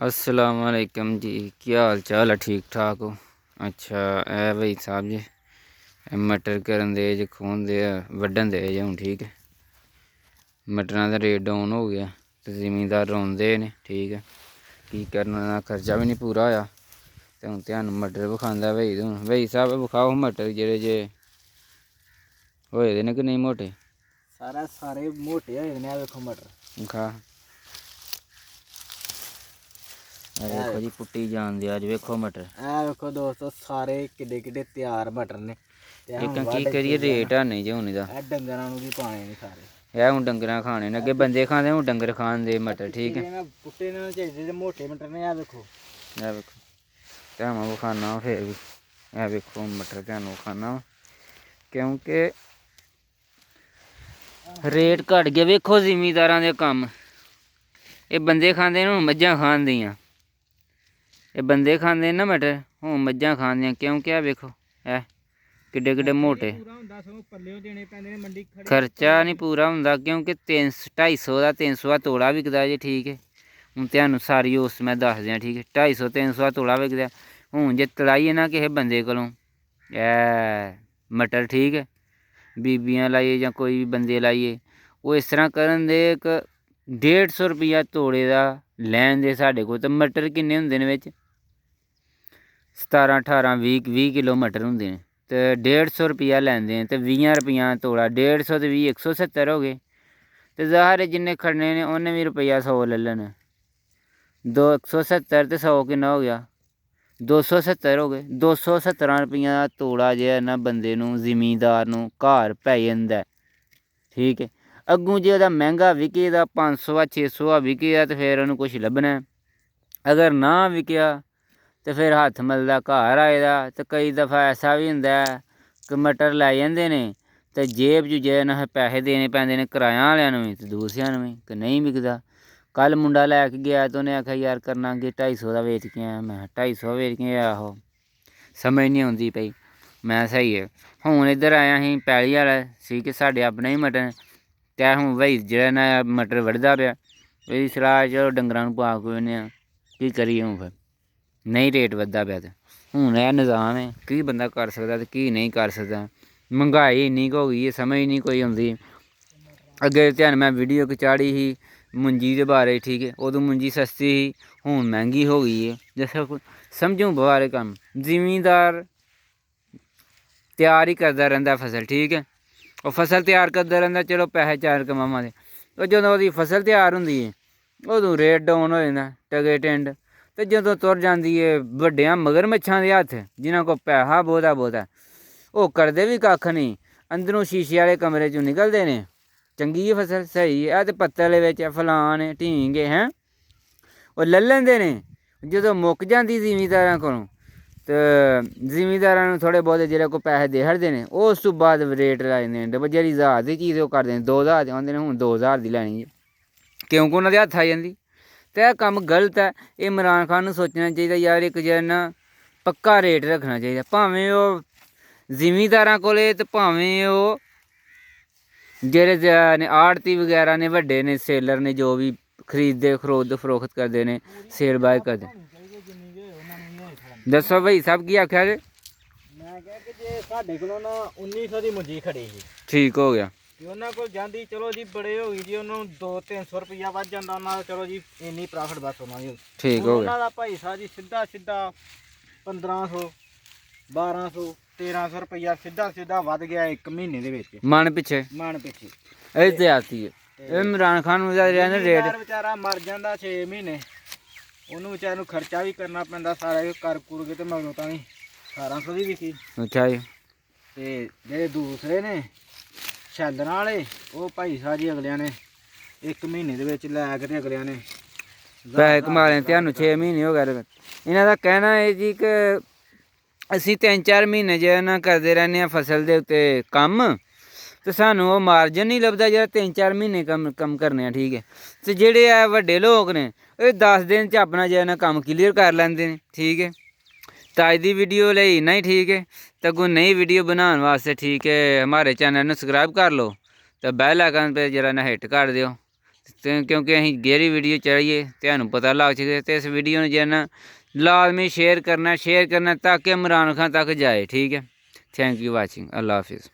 अस्सलाम वालेकुम जी। क्या हाल चाल है? ठीक ठाक हो? अच्छा है भाई साहब जी, मटर करन दे जे खून दे वड्डन दे जे हूँ ठीक है। मटरां दा रेट डाउन हो गया तो जिमींदार रोंदे ने ठीक है। की करना, खर्चा भी नहीं पूरा होया ते हूँ ध्यान मटर विखांदा भाई। हूँ भाई साहब विखाओ मटर जेह्ड़े जे होए दे ने कि नहीं मोटे? सारे मोटे होए ने। देखो मटर विखा। देखो जी पुट्टी जान दे अज, वेखो मटर। देखो दोस्तों सारे किड्डे किड्डे तैयार मटर ने। एक की करिए रेट है नहीं जे हूँ इहदा। डंगरां नूं भी पाने ने सारे। यह हूँ डंगरां खाने ने, अगे बंदे खाते हूँ डंगर खान दे मटर ठीक है। पुट्टे ने चाहिए जे मोटे मटर ने। आ देखो यह वेखो ध्यान विखाना फिर भी। यह वेखो मटर ध्यान विखाना क्योंकि रेट घट गया। वेखो जिमींदारां दे कम्म, ये बंदे खांदे ने, मज्झां खान दियां। ये बंदे खांदे ना मटर, हूँ मज्झां खान दियां क्योंकि आ वेखो ऐ किड्डे किड्डे मोटे। खर्चा नहीं पूरा होंदा क्योंकि 250 का 300 का तोड़ा बिकदा जी ठीक है। हूँ तुहानूं सारी उस मैं दस दियां ठीक है। 250-300 का तोड़ा बिकदा। हूँ जे तड़ाइए ना किसी बंदे कोलों ऐ मटर ठीक है, बीबियां लाइए जां कोई भी बंदे लाइए, वो इस तरह करन दे इक 150 रुपया तोड़े दा लैन दे साढ़े कोल। ते मटर किन्ने हुंदे ने बिच? 17-18-20 किलो मटर होंदे ने ते 150 रुपया लैंदे ने ते 20 रुपया तोड़ा। 150 ते 20 170 हो गए। ते ज़ाहिर जिन्ने खड़ने ने उन्ने भी रुपया 100 ले लैना। 170 ते 100 किन्ना हो गया? 270 हो गए। 270 रुपया दा तोड़ा जो है ना बंदे नूं जिमींदार नूं घर पै जांदा ठीक है। अग्गों जे ओहदा मैंहगा विके दा 500 600 विके ते फिर उन्होंने कुछ लभना। अगर ना विकया तो फिर हत्थ मलदा घर आए दा। ते कई दफ़ा ऐसा भी हुंदा है कि मटर लै जांदे ने ते जेब च जे न पैसे देने पैंदे ने किराया आह्लेआं नूं भी ते दूसरियां नूं भी कि नहीं बिकदा। कल मुंडा लैके गया तो उन्हें आखिया यार करना कि 250 का बेच के आया। मैं 250 बेच के आया हो, समझ नहीं आती पई। मैं सही है हूँ इधर आया ही पैली वाला सी कि साढ़े अपने ही मटर ते हूँ भाई जेह्ड़ा ना मटर वढ़दा पिया। एह्दी सलाह चलो डंगरां नूं पा कोई आं की करिए। हूँ फिर नहीं रेट बधदा पिया ते हूँ यह निज़ाम है की बंदा कर सकदा ते की नहीं कर सकदा। महंगाई इन्नी हो गई है, समझ नहीं कोई आती। अगे ध्यान मैं वीडियो इक चाढ़ी ही मुंजी के बारे ठीक है। उदों मुंजी सस्ती ही, हूँ महंगी हो गई है। जैसे समझूँ बारे कम जिमींदार तैयार ही करता रहिंदा फसल ठीक है। और फसल तैयार करता रहिंदा, चलो पैसे चार कमावां दे। और जदों ओहदी फसल तैयार हुंदी है उदों रेट डाउन हो जांदा टके टिंड। ते जदों तुर जांदी है वड्डियां मगरमच्छां दे हत्थ जिन्हां कोल पैसा बहुता वो करदे भी कक्ख नहीं। अंदरों शीशे वाले कमरे चों निकलदे ने चंगी है फसल सही है तो पत्तल बिच फलान ढींग हैं वो ले लैंदे ने। जदों मुक जांदी जिमींदारां कोलों ते जिमींदारां नूं थोड़े बहुते जेह्ड़े कोई पैसे दे छड़दे ने उस तो बाद रेट लाई दिंदे ने। जेह्ड़ी 1000 दी चीज़ ओह् करदे ने 2000 दी, आंदे ने हूँ 2000 दी लैनी है क्योंकि उन्हां दे हत्थ आई जंदी। ते एह् कम्म गलत है। एह् इमरान खान नूं सोचना चाहिदा यार इक जेह्ड़ा ना पक्का रेट रखना चाहिदा। भावें ओह् जिमींदारां कोले ते भावें ओह् जेह्ड़े ने आड़ती वगैरा ने वड्डे ने सेलर ने जो भी खरीददे फरोख्त करदे ने सेल बाय करदे। दस्सो भाई साहब की आखेआ जे? मैं कहा कि जे साढ़े कोलों ना 1900 दी मुंजी खड़ी जी ठीक हो गया ते उन्हां कोल जांदी चलो जी बड़े हो गई जी उन्होंने 200-300 रुपया वध जांदा उन्हां दा। चलो जी इन्नी प्रॉफिट बस उन्हां दी। ठीक हो उन्हां गया दा भाई साहब जी सीधा 1500 1200 1300 रुपया सीधा वध गया एक महीने दे विच मन पिछे मन पिछे। ਇਹ ਜ਼ਿਆਦਤੀ ਹੈ। ਇਹ ਇਮਰਾਨ ਖਾਨ ਨੂੰ ਜਿਹੜਾ ਨਾ ਰੇਟ बेचारा मर जाता 6 महीने ਉਹਨੂੰ ਵਿਚਾਰੇ ਨੂੰ ਖਰਚਾ ਵੀ ਕਰਨਾ ਪੈਂਦਾ ਸਾਰਾ ਕਰ ਕੁਰ ਕੇ ਤੇ ਮਗਰੋਂ ਤਾਂ ਵੀ 1800 ਦੀ ਵਿਕੀ। ਅੱਛਾ ਜੀ। ਤੇ ਜਿਹੜੇ ਦੂਸਰੇ ਨੇ ਛੈਲਰਾਂ ਵਾਲੇ ਉਹ ਭਾਈ ਸਾਹਿਬ ਜੀ ਅਗਲਿਆਂ ਨੇ 1 ਮਹੀਨੇ ਦੇ ਵਿੱਚ ਲੈ ਕੇ ਤੇ ਅਗਲਿਆਂ ਨੇ ਪੈਸੇ ਕਮਾ ਲਏ। ਤੁਹਾਨੂੰ 6 ਮਹੀਨੇ ਹੋ ਗਏ। ਇਹਨਾਂ ਦਾ ਕਹਿਣਾ ਹੈ ਜੀ ਕਿ ਅਸੀਂ 3-4 ਮਹੀਨੇ ਜਿਹੜਾ ਨਾ ਕਰਦੇ ਰਹਿੰਦੇ ਹਾਂ ਫਸਲ ਦੇ ਉੱਤੇ ਕੰਮ ਤੇ ਸਾਨੂੰ ਉਹ ਮਾਰਜਨ ਨਹੀਂ ਲੱਭਦਾ ਜਿਹੜਾ 3-4 ਮਹੀਨੇ ਕੰਮ ਕਰਨੇ ਆ ਠੀਕ ਹੈ। ਤੇ ਜਿਹੜੇ ਆ ਵੱਡੇ ਲੋਕ ਨੇ ਇਹ 10 ਦਿਨ 'ਚ ਆਪਣਾ ਜਿਹੜਾ ਨਾ ਕੰਮ ਕਲੀਅਰ ਕਰ ਲੈਂਦੇ ਨੇ ਠੀਕ ਹੈ। ਤਾਂ ਅੱਜ ਦੀ ਵੀਡੀਓ ਲਈ ਇੰਨਾ ਹੀ ਠੀਕ ਹੈ। ਤਾਂ ਕੋਈ ਨई ਵੀਡੀਓ ਬਣਾਉਣ ਵਾਸਤੇ ਠੀਕ ਹੈ ਹਮਾਰੇ ਚੈਨਲ ਨੂੰ ਸਬਸਕ੍ਰਾइब कर लो तो बैल आइकन पे जरा ना हिट कर दियो। ਤੇ ਕਿਉਂਕਿ ਅਸੀਂ ਜਿਹੜੀ ਵੀਡੀਓ ਚਲਾਈਏ ਤੁਹਾਨੂੰ ਪਤਾ ਲੱਗ ਸਕੇ। ਤੇ ਇਸ ਵੀਡੀਓ ਨੂੰ ਜੇ ਨਾ ਲਾਜ਼ਮੀ ਸ਼ੇਅਰ ਕਰਨਾ ਤਾਂ ਕਿ ਇਮਰਾਨ ਖਾਨ ਤੱਕ ਜਾਏ। ਠੀਕ ਹੈ, thank you watching. Allah Hafiz.